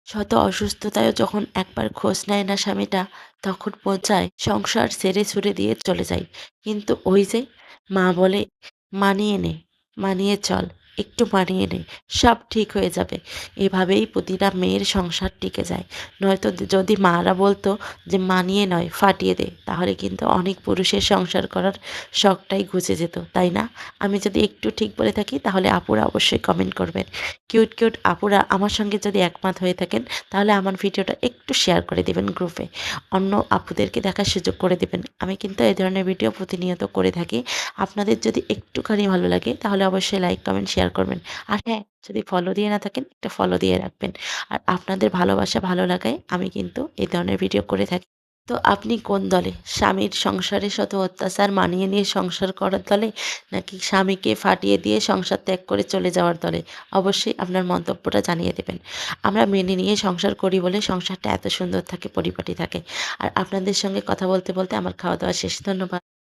শত অসুস্থতায়ও যখন একবার খোঁজ নেয় না স্বামীটা, তখন বোঝায় সংসার ছেড়ে ছুড়ে দিয়ে চলে যায়। কিন্তু ওই যে মা বলে, মানিয়ে নে, মানিয়ে চল, একটু মানিয়ে নে, সব ঠিক হয়ে যাবে। এভাবেই প্রতিটা মেয়ের সংসার টিকে যায়। নয়তো যদি মারা বলতো যে মানিয়ে নয় ফাটিয়ে দে, তাহলে কিন্তু অনেক পুরুষের সংসার করার শখটাই ঘুচে যেত, তাই না? আমি যদি একটু ঠিক বলে থাকি তাহলে আপুরা অবশ্যই কমেন্ট করবেন। কিউট কিউট আপুরা আমার সঙ্গে যদি একমত হয়ে থাকেন তাহলে আমার ভিডিওটা একটু শেয়ার করে দেবেন গ্রুপে, অন্য আপুদেরকে দেখার সুযোগ করে দেবেন। আমি কিন্তু এই ধরনের ভিডিও প্রতিনিয়ত করে থাকি। আপনাদের যদি একটুখানি ভালো লাগে তাহলে অবশ্যই লাইক কমেন্ট শেয়ার করবেন। আর হ্যাঁ, যদি ফলো দিয়ে না থাকেন একটা ফলো দিয়ে রাখবেন। আর আপনাদের ভালোবাসা ভালো লাগায় আমি কিন্তু এই ধরনের ভিডিও করে থাকি। তো আপনি কোন দলে? স্বামীর সংসারের শত অত্যাচার মানিয়ে নিয়ে সংসার করার দলে? নাকি স্বামীকে ফাটিয়ে দিয়ে সংসার ত্যাগ করে চলে যাওয়ার দলে? অবশ্যই আপনার মন্তব্যটা জানিয়ে দেবেন। আমরা মেনে নিয়ে সংসার করি বলে সংসারটা এত সুন্দর থাকে, পরিপাটি থাকে। আর আপনাদের সঙ্গে কথা বলতে বলতে আমার খাওয়া দাওয়া শেষ। ধন্যবাদ।